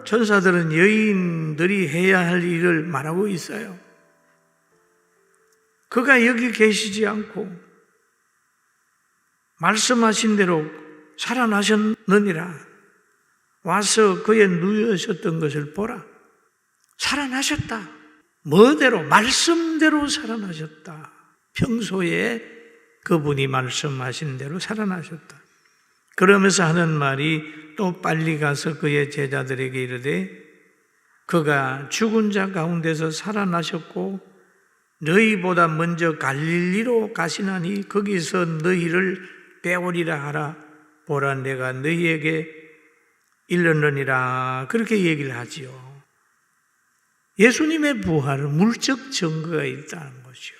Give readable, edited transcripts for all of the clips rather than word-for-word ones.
천사들은 여인들이 해야 할 일을 말하고 있어요. 그가 여기 계시지 않고 말씀하신 대로 살아나셨느니라. 와서 그의 누우셨던 것을 보라. 살아나셨다. 뭐대로? 말씀대로 살아나셨다. 평소에 그분이 말씀하신 대로 살아나셨다. 그러면서 하는 말이 또 빨리 가서 그의 제자들에게 이르되 그가 죽은 자 가운데서 살아나셨고 너희보다 먼저 갈릴리로 가시나니 거기서 너희를 배우리라 하라. 보라 내가 너희에게 일렀느니라. 그렇게 얘기를 하지요. 예수님의 부활은 물적 증거가 있다는 것이요.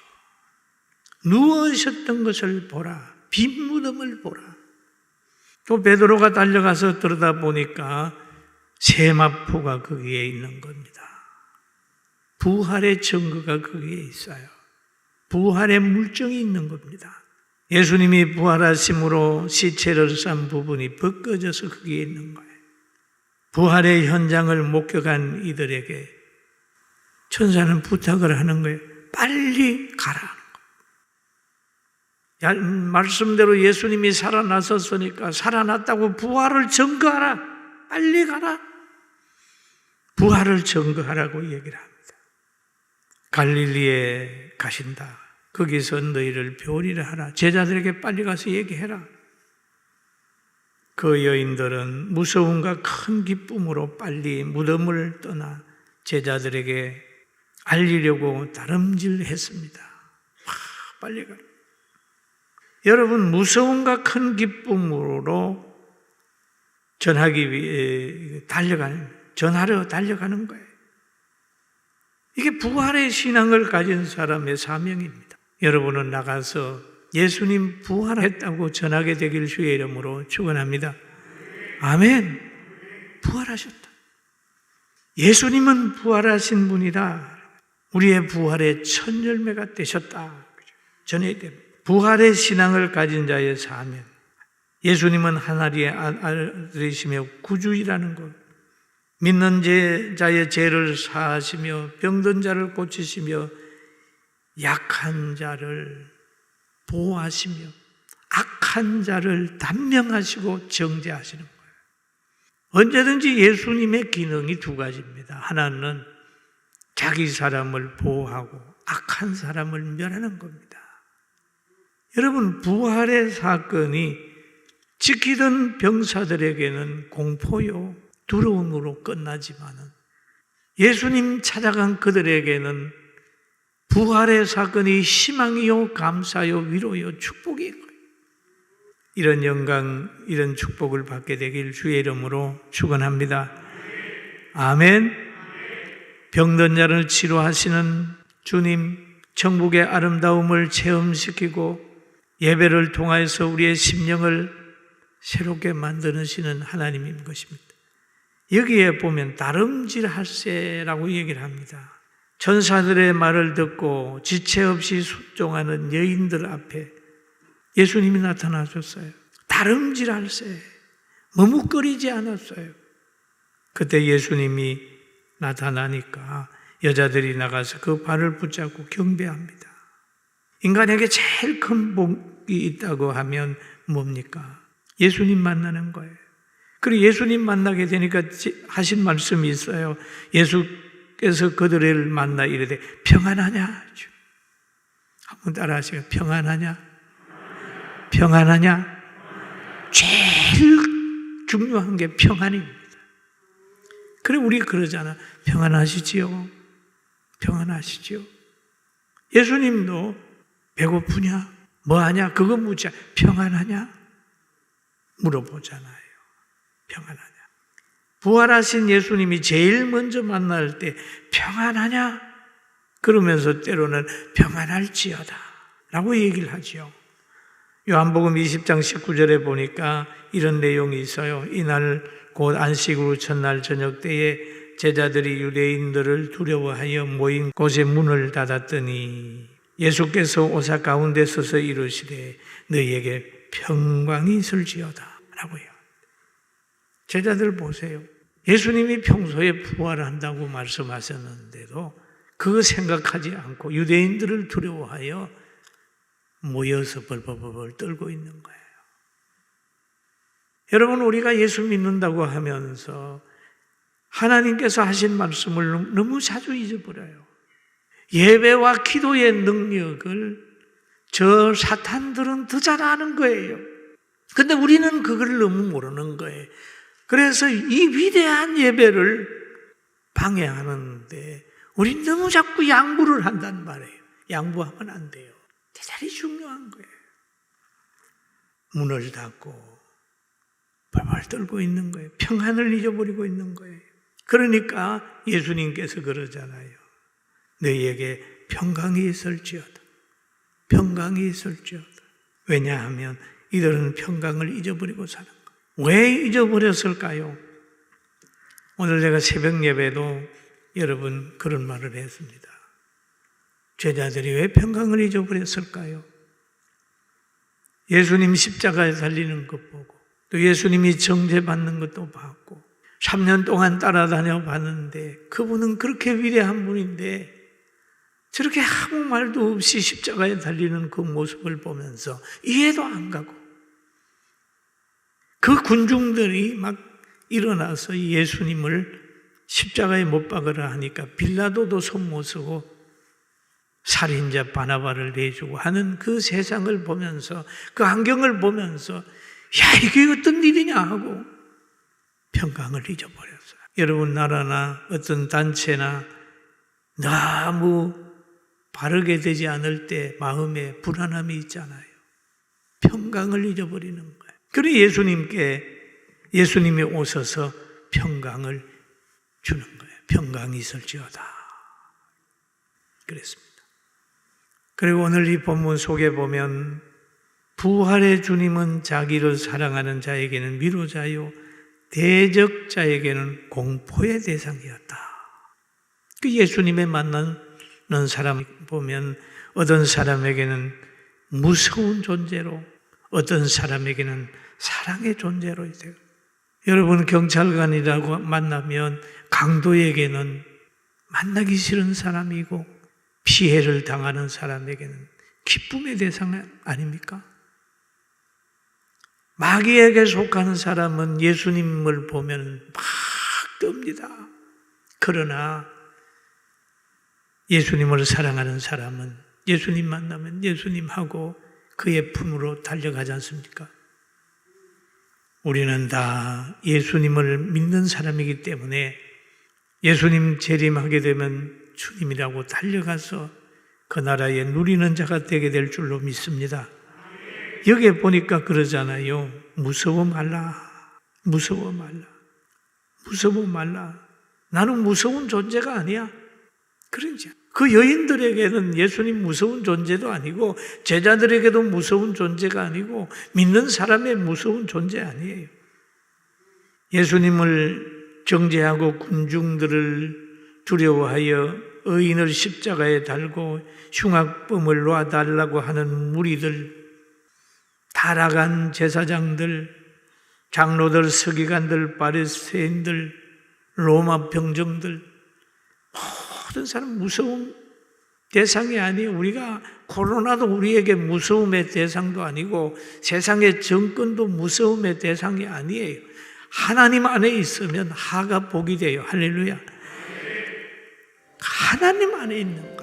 누우셨던 것을 보라. 빈 무덤을 보라. 또 베드로가 달려가서 들여다보니까 세마포가 거기에 있는 겁니다. 부활의 증거가 거기에 있어요. 부활의 물증이 있는 겁니다. 예수님이 부활하심으로 시체를 싼 부분이 벗겨져서 거기에 있는 거예요. 부활의 현장을 목격한 이들에게 천사는 부탁을 하는 거예요. 빨리 가라. 말씀대로 예수님이 살아나셨으니까 살아났다고 부활을 증거하라. 빨리 가라. 부활을 증거하라고 얘기를 합니다. 갈릴리에 가신다. 거기서 너희를 배우리라 하라. 제자들에게 빨리 가서 얘기해라. 그 여인들은 무서움과 큰 기쁨으로 빨리 무덤을 떠나 제자들에게 알리려고 다름질했습니다. 빨리 가라. 여러분, 무서움과 큰 기쁨으로 전하기 위해 전하러 달려가는 거예요. 이게 부활의 신앙을 가진 사람의 사명입니다. 여러분은 나가서 예수님 부활했다고 전하게 되길 주의 이름으로 축원합니다. 아멘. 부활하셨다. 예수님은 부활하신 분이다. 우리의 부활의 첫 열매가 되셨다. 전해야 됩니다. 부활의 신앙을 가진 자의 사명. 예수님은 하나님의 아들이시며 구주이라는 것. 믿는 자의 죄를 사하시며 병든 자를 고치시며 약한 자를 보호하시며 악한 자를 단명하시고 정죄하시는 거예요. 언제든지 예수님의 기능이 두 가지입니다. 하나는 자기 사람을 보호하고 악한 사람을 멸하는 겁니다. 여러분, 부활의 사건이 지키던 병사들에게는 공포요, 두려움으로 끝나지만은 예수님 찾아간 그들에게는 부활의 사건이 희망이요, 감사요, 위로요, 축복인 거예요. 이런 영광, 이런 축복을 받게 되길 주의 이름으로 축원합니다. 아멘. 병든 자를 치료하시는 주님, 천국의 아름다움을 체험시키고 예배를 통하여서 우리의 심령을 새롭게 만드시는 하나님인 것입니다. 여기에 보면 다름질할세라고 얘기를 합니다. 천사들의 말을 듣고 지체 없이 순종하는 여인들 앞에 예수님이 나타나셨어요. 다름질할세, 머뭇거리지 않았어요. 그때 예수님이 나타나니까 여자들이 나가서 그 발을 붙잡고 경배합니다. 인간에게 제일 큰 복이 있다고 하면 뭡니까? 예수님 만나는 거예요. 그리고 예수님 만나게 되니까 하신 말씀이 있어요. 예수께서 그들을 만나 이르되 평안하냐? 한번 따라 하시고 평안하냐? 평안하냐? 제일 중요한 게 평안입니다. 그래 우리 그러잖아. 평안하시지요? 평안하시지요? 예수님도 배고프냐? 뭐하냐? 그거 묻자. 평안하냐? 물어보잖아요. 평안하냐? 부활하신 예수님이 제일 먼저 만날 때 평안하냐? 그러면서 때로는 평안할지어다 라고 얘기를 하죠. 요한복음 20장 19절에 보니까 이런 내용이 있어요. 이날 곧 안식으로 첫날 저녁 때에 제자들이 유대인들을 두려워하여 모인 곳에 문을 닫았더니 예수께서 오사 가운데 서서 이르시되 너희에게 평강이 있을지어다 라고요. 제자들 보세요. 예수님이 평소에 부활한다고 말씀하셨는데도 그거 생각하지 않고 유대인들을 두려워하여 모여서 벌벌벌 떨고 있는 거예요. 여러분, 우리가 예수 믿는다고 하면서 하나님께서 하신 말씀을 너무 자주 잊어버려요. 예배와 기도의 능력을 저 사탄들은 더 잘 아는 거예요. 근데 우리는 그걸 너무 모르는 거예요. 그래서 이 위대한 예배를 방해하는데 우리 너무 자꾸 양보를 한단 말이에요. 양보하면 안 돼요. 대단히 중요한 거예요. 문을 닫고 벌벌 떨고 있는 거예요. 평안을 잊어버리고 있는 거예요. 그러니까 예수님께서 그러잖아요. 너희에게 평강이 있을지어다. 평강이 있을지어다. 왜냐하면 이들은 평강을 잊어버리고 사는 거예요. 왜 잊어버렸을까요? 오늘 제가 새벽 예배도 여러분 그런 말을 했습니다. 제자들이 왜 평강을 잊어버렸을까요? 예수님 십자가에 달리는 것 보고 또 예수님이 정죄받는 것도 봤고 3년 동안 따라다녀 봤는데 그분은 그렇게 위대한 분인데 저렇게 아무 말도 없이 십자가에 달리는 그 모습을 보면서 이해도 안 가고 그 군중들이 막 일어나서 예수님을 십자가에 못 박으라 하니까 빌라도도 손 못 쓰고 살인자 바나바를 내주고 하는 그 세상을 보면서 그 환경을 보면서 야, 이게 어떤 일이냐 하고 평강을 잊어버렸어요. 여러분, 나라나 어떤 단체나 너무 바르게 되지 않을 때 마음에 불안함이 있잖아요. 평강을 잊어버리는 거예요. 그래 예수님이 오셔서 평강을 주는 거예요. 평강이 있을지어다. 그랬습니다. 그리고 오늘 이 본문 속에 보면 부활의 주님은 자기를 사랑하는 자에게는 위로자요 대적자에게는 공포의 대상이었다. 그 예수님의 만나는 사람 보면 어떤 사람에게는 무서운 존재로 어떤 사람에게는 사랑의 존재로 있어요. 여러분, 경찰관이라고 만나면 강도에게는 만나기 싫은 사람이고 피해를 당하는 사람에게는 기쁨의 대상 아닙니까? 마귀에게 속하는 사람은 예수님을 보면 막 뜹니다. 그러나 예수님을 사랑하는 사람은 예수님 만나면 예수님하고 그의 품으로 달려가지 않습니까? 우리는 다 예수님을 믿는 사람이기 때문에 예수님 재림하게 되면 주님이라고 달려가서 그 나라에 누리는 자가 되게 될 줄로 믿습니다. 여기에 보니까 그러잖아요. 무서워 말라. 무서워 말라. 무서워 말라. 나는 무서운 존재가 아니야. 그러지. 그 여인들에게는 예수님 무서운 존재도 아니고 제자들에게도 무서운 존재가 아니고 믿는 사람의 무서운 존재 아니에요. 예수님을 정죄하고 군중들을 두려워하여 의인을 십자가에 달고 흉악범을 놔달라고 하는 무리들, 타락한 제사장들, 장로들, 서기관들, 바리새인들, 로마 병정들, 모든 사람 무서운 대상이 아니에요. 우리가 코로나도 우리에게 무서움의 대상도 아니고 세상의 정권도 무서움의 대상이 아니에요. 하나님 안에 있으면 하가 복이 돼요. 할렐루야. 하나님 안에 있는